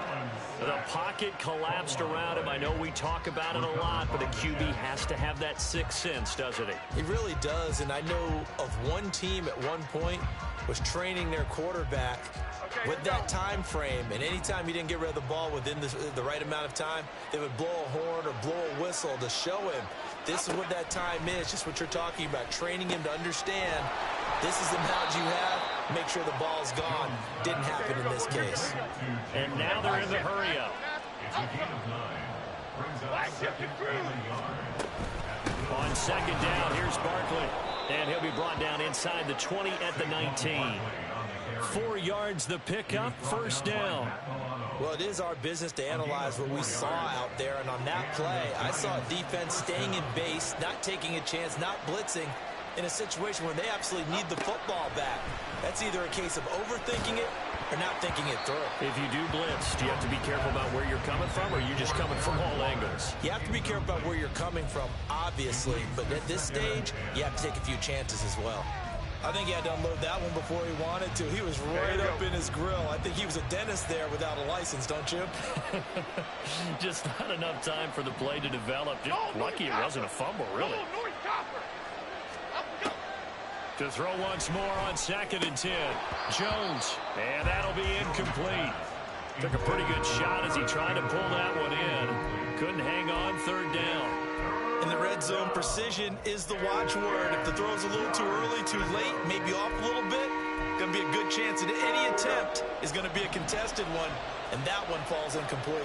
The pocket collapsed around him. I know we talk about it a lot, but a QB has to have that sixth sense, doesn't he? He really does, and I know of one team at one point was training their quarterback with that time frame, and anytime he didn't get rid of the ball within the right amount of time, they would blow a horn or blow a whistle to show him this is what that time is, just what you're talking about, training him to understand this is the amount you have, make sure the ball's gone. Didn't happen in this case. And now they're in the hurry-up. It's a gain of 9. Brings up second and a yard. On second down, here's Barkley. And he'll be brought down inside the 20 at the 19. 4 yards the pickup, first down. Well, it is our business to analyze what we saw out there, and on that play, I saw a defense staying in base, not taking a chance, not blitzing in a situation where they absolutely need the football back. That's either a case of overthinking it or not thinking it through. If you do blitz, do you have to be careful about where you're coming from, or are you just coming from all angles? You have to be careful about where you're coming from, obviously, but at this stage, you have to take a few chances as well. I think he had to unload that one before he wanted to. He was right up in his grill. I think he was a dentist there without a license, don't you? Just not enough time for the play to develop. Just lucky it wasn't a fumble, really. To throw once more on second and 10. Jones, and that'll be incomplete. Took a pretty good shot as he tried to pull that one in. Couldn't hang on, third down. In the red zone, precision is the watchword. If the throw's a little too early, too late, maybe off a little bit, going to be a good chance that any attempt is going to be a contested one, and that one falls incomplete.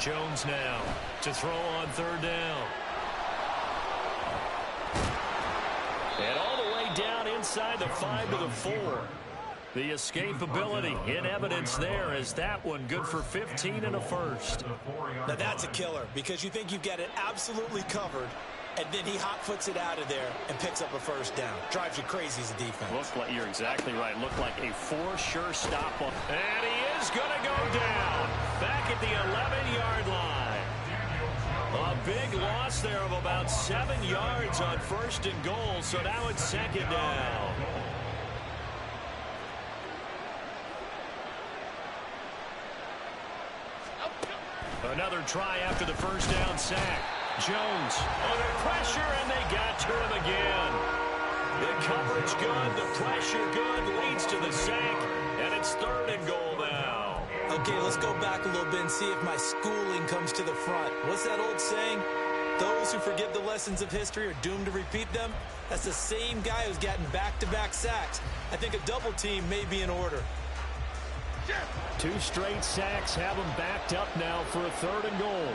Jones now to throw on third down. And all the way down inside the 5 to the 4. The escapability in evidence there as that one good for 15 and a first. Now that's a killer because you think you've got it absolutely covered, and then he hot-foots it out of there and picks up a first down. Drives you crazy as a defense. Looks like you're exactly right. Looked like a for-sure stop. And he is going to go down back at the 11-yard line. A big loss there of about 7 yards on first and goal, so now it's second down. Another try after the first down sack. Jones under pressure, and they got to him again. The coverage good, the pressure good, leads to the sack, and it's third and goal now. Okay, let's go back a little bit and see if my schooling comes to the front. What's that old saying? Those who forget the lessons of history are doomed to repeat them. That's the same guy who's gotten back-to-back sacks. I think a double team may be in order. 2 straight sacks have him backed up now for a third and goal.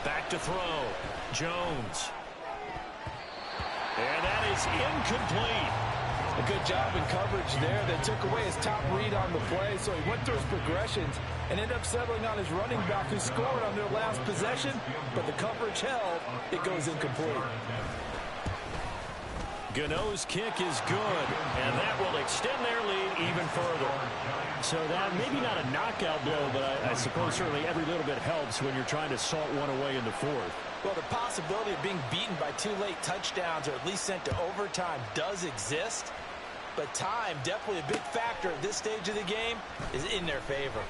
Back to throw. Jones. And that is incomplete. A good job in coverage there. They took away his top read on the play, so he went through his progressions and ended up settling on his running back who scored on their last possession, but the coverage held. It goes incomplete. Gano's kick is good, and that will extend their lead even further. So that maybe not a knockout blow, but I suppose certainly every little bit helps when you're trying to salt one away in the fourth. Well, the possibility of being beaten by 2 late touchdowns or at least sent to overtime does exist, but time, definitely a big factor at this stage of the game, is in their favor.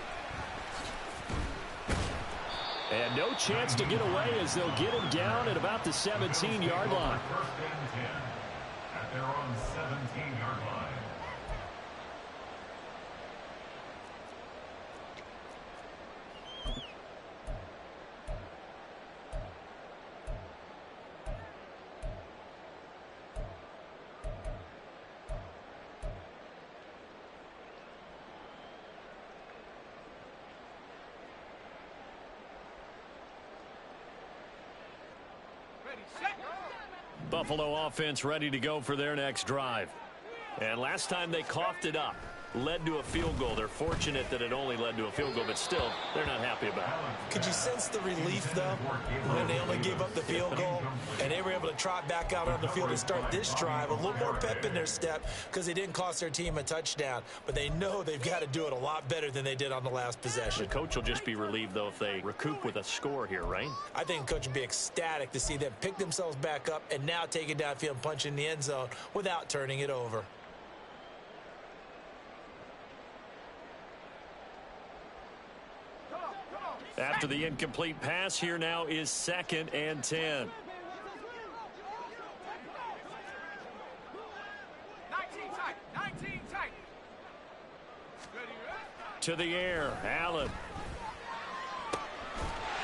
And no chance to get away as they'll get him down at about the 17-yard line. First and 10 at their own 17-yard line. Buffalo offense ready to go for their next drive. And last time they coughed it up. led to a field goal. They're fortunate that it only led to a field goal, but still, they're not happy about it. Could you sense the relief, though, when they only gave up the field goal and they were able to trot back out on the field and start this drive? A little more pep in their step because they didn't cost their team a touchdown, but they know they've got to do it a lot better than they did on the last possession. The coach will just be relieved, though, if they recoup with a score here, right? I think the coach would be ecstatic to see them pick themselves back up and now take it downfield and punch in the end zone without turning it over. After the incomplete pass, here now is 2nd and 10. 19 tight. To the air, Allen.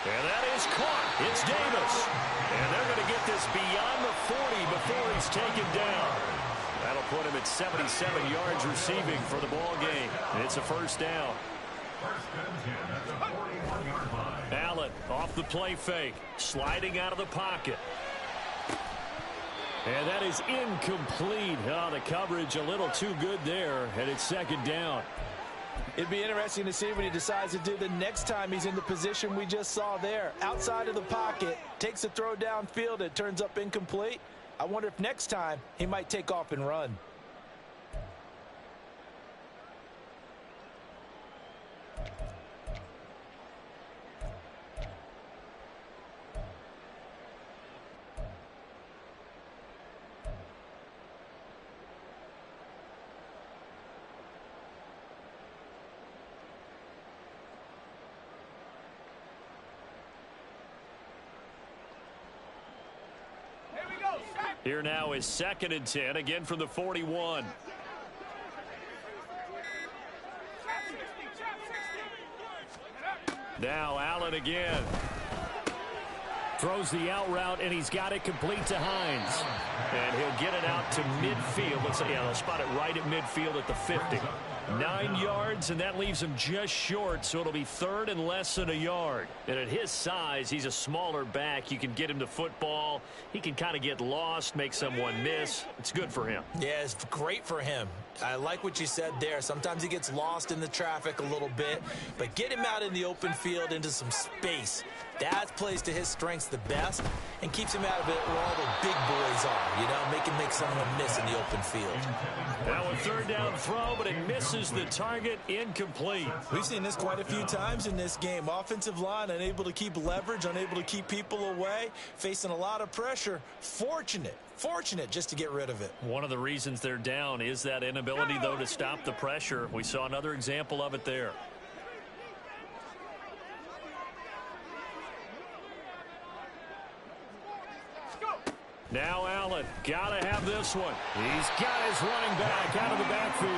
And that is caught. It's Davis. And they're going to get this beyond the 40 before he's taken down. That'll put him at 77 yards receiving for the ball game. It's a first down. Allen off the play fake, sliding out of the pocket. And that is incomplete. Oh, the coverage a little too good there, and it's 2nd down. It'd be interesting to see what he decides to do the next time he's in the position we just saw there. Outside of the pocket, takes a throw downfield, it turns up incomplete. I wonder if next time he might take off and run. Here now is 2nd and 10, again from the 41. Now Allen again. Throws the out route, and he's got it complete to Hines. And he'll get it out to midfield. Let's say, yeah, they'll spot it right at midfield at the 50. 9 yards, and that leaves him just short, so it'll be 3rd and less than a yard. And at his size, he's a smaller back. You can get him to football. He can kind of get lost, make someone miss. It's good for him. Yeah, it's great for him. I like what you said there. Sometimes he gets lost in the traffic a little bit, but get him out in the open field into some space. That plays to his strengths the best and keeps him out of it where all the big boys are, you know, make someone miss in the open field. Now a 3rd down throw, but it misses the target, incomplete. We've seen this quite a few times in this game. Offensive line unable to keep leverage, unable to keep people away, facing a lot of pressure. Fortunate just to get rid of it. One of the reasons they're down is that inability, though, to stop the pressure. We saw another example of it there. Now Allen, gotta have this one. He's got his running back out of the backfield.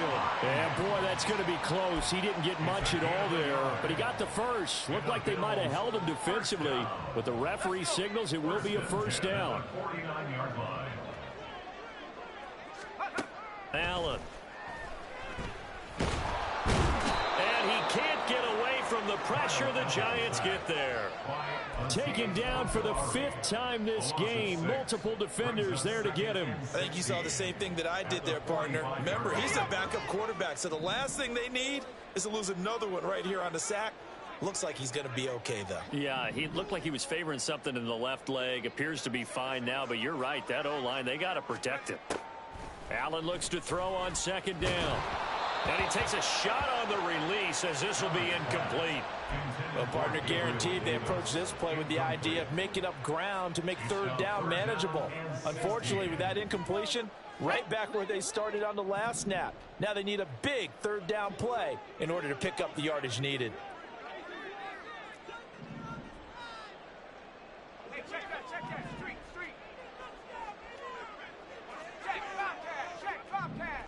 And boy, that's going to be close. He didn't get much at all there, but he got the first. Looked like they might have held him defensively, but the referee signals it will be a first down. Allen. And he can't get away from the pressure. The Giants get there. Taken down for the 5th time this game. Multiple defenders there to get him. I think you saw the same thing that I did there, partner. Remember, he's a backup quarterback, so the last thing they need is to lose another one right here on the sack. Looks like he's going to be okay, though. Yeah, he looked like he was favoring something in the left leg. Appears to be fine now, but you're right. That O-line, they got to protect him. Allen looks to throw on 2nd down. And he takes a shot on the release as this will be incomplete. Well, partner, guaranteed they approach this play with the idea of making up ground to make 3rd down manageable. Unfortunately, with that incompletion, right back where they started on the last snap. Now they need a big 3rd down play in order to pick up the yardage needed. Hey, check that. Street. Check Bobcat.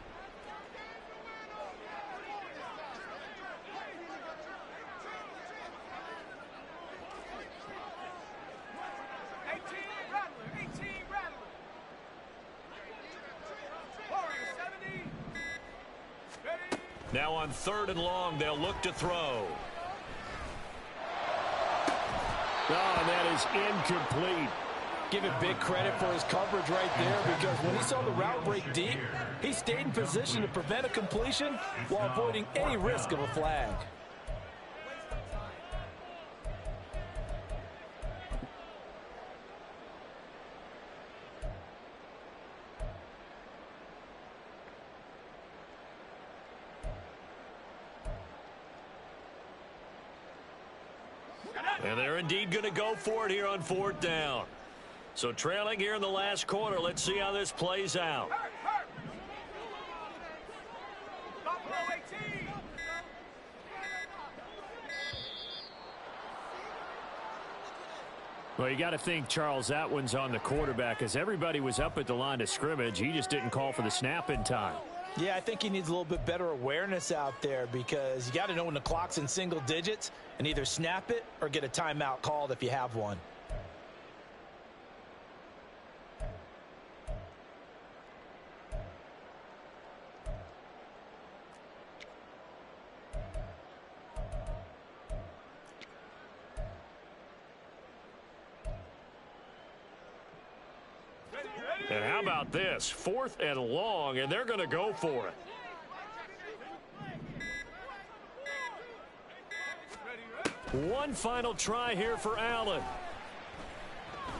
Now on 3rd and long, they'll look to throw. Oh, and that is incomplete. Give him big credit for his coverage right there, because when he saw the route break deep, he stayed in position to prevent a completion while avoiding any risk of a flag. And they're indeed going to go for it here on 4th down. So trailing here in the last quarter. Let's see how this plays out. Well, you got to think, Charles, that one's on the quarterback, as everybody was up at the line of scrimmage. He just didn't call for the snap in time. Yeah, I think he needs a little bit better awareness out there, because you got to know when the clock's in single digits and either snap it or get a timeout called if you have one. And how about this? 4th and long, and they're going to go for it. One final try here for Allen.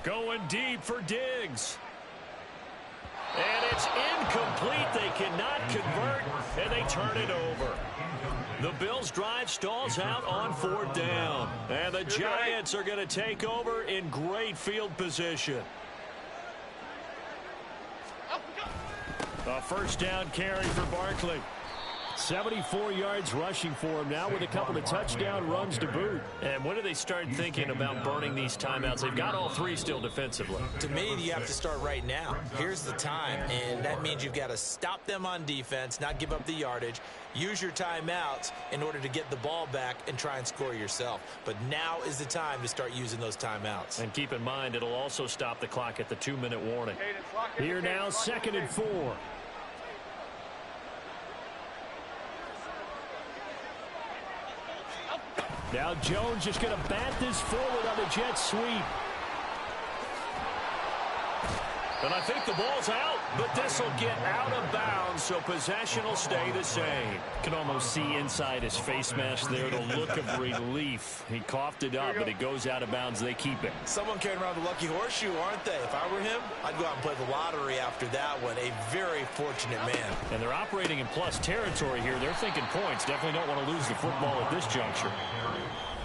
Going deep for Diggs. And it's incomplete. They cannot convert, and they turn it over. The Bills' drive stalls out on 4th down. And the Giants are going to take over in great field position. A 1st down carry for Barkley. 74 yards rushing for him now, with a couple of touchdown runs to boot. And when do they start thinking about burning these timeouts? They've got all 3 still defensively. To me, you have to start right now. Here's the time, and that means you've got to stop them on defense, not give up the yardage, use your timeouts in order to get the ball back and try and score yourself. But now is the time to start using those timeouts. And keep in mind, it'll also stop the clock at the 2-minute warning. Here now, 2nd and 4. Now Jones just going to bat this forward on the jet sweep. And I think the ball's out, but this will get out of bounds, so possession will stay the same. Can almost see inside his face mask there the look of relief. He coughed it up, but it goes out of bounds. They keep it. Someone carrying around the lucky horseshoe, aren't they? If I were him, I'd go out and play the lottery after that one. A very fortunate man. And they're operating in plus territory here. They're thinking points. Definitely don't want to lose the football at this juncture.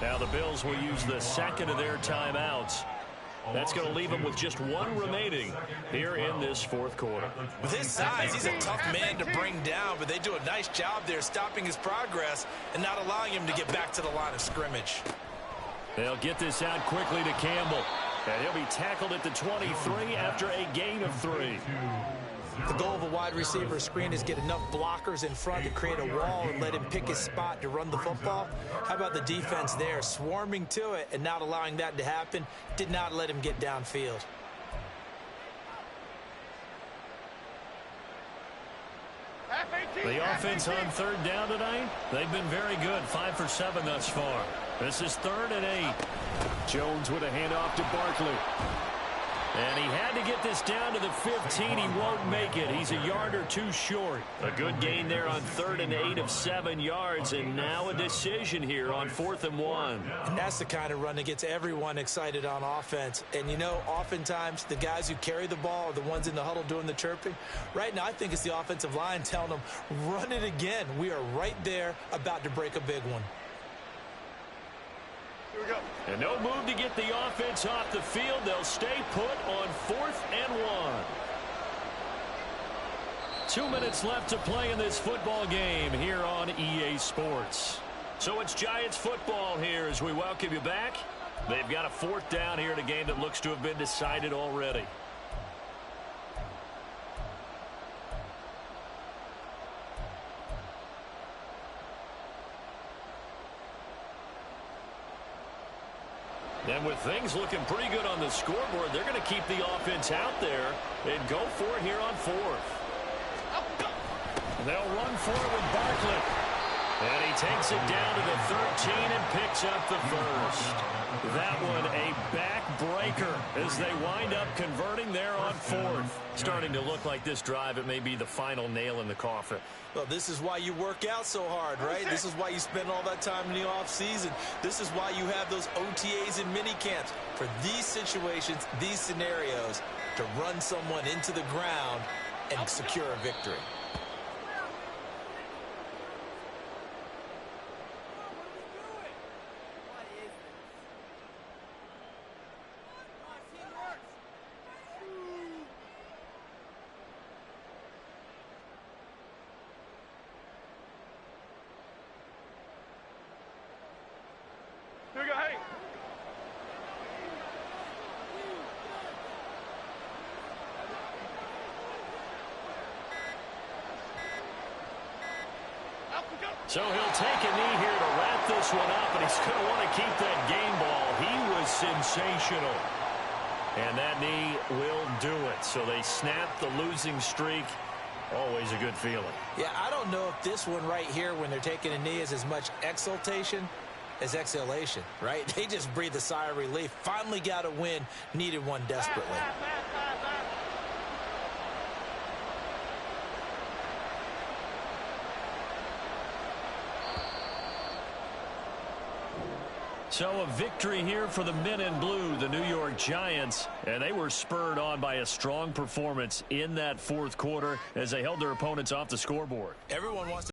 Now the Bills will use the 2nd of their timeouts. That's going to leave him with just 1 remaining here in this 4th quarter. With his size, he's a tough man to bring down, but they do a nice job there stopping his progress and not allowing him to get back to the line of scrimmage. They'll get this out quickly to Campbell. And he'll be tackled at the 23 after a gain of 3. The goal of a wide receiver screen is get enough blockers in front to create a wall and let him pick his spot to run the football. How about the defense there, swarming to it and not allowing that to happen? Did not let him get downfield. The offense on 3rd down tonight, they've been very good. 5 for 7 thus far. This is 3rd and 8. Jones with a handoff to Barkley. And he had to get this down to the 15. He won't make it. He's a yard or 2 short. A good gain there on 3rd and 8 of 7 yards. And now a decision here on 4th and 1. And that's the kind of run that gets everyone excited on offense. And, you know, oftentimes the guys who carry the ball are the ones in the huddle doing the chirping. Right now, I think it's the offensive line telling them, run it again. We are right there about to break a big one. And no move to get the offense off the field. They'll stay put on 4th and 1. 2 minutes left to play in this football game here on EA Sports. So it's Giants football here as we welcome you back. They've got a 4th down here in a game that looks to have been decided already. And with things looking pretty good on the scoreboard, they're going to keep the offense out there and go for it here on 4th. They'll run for it with Barkley. And he takes it down to the 13 and picks up the first. That one a back-breaker as they wind up converting there on fourth. Starting to look like this drive, it may be the final nail in the coffin. Well, this is why you work out so hard, right? This is why you spend all that time in the offseason. This is why you have those OTAs and mini camps. For these situations, these scenarios, to run someone into the ground and secure a victory. Here we go, hey. So he'll take a knee here to wrap this one up, and he's going to want to keep that game ball. He was sensational. And that knee will do it. So they snap the losing streak. Always a good feeling. Yeah, I don't know if this one right here, when they're taking a knee, is as much exultation as exhalation, right? They just breathe a sigh of relief. Finally got a win. Needed one desperately. So a victory here for the men in blue, the New York Giants, and they were spurred on by a strong performance in that fourth quarter as they held their opponents off the scoreboard. Everyone wants to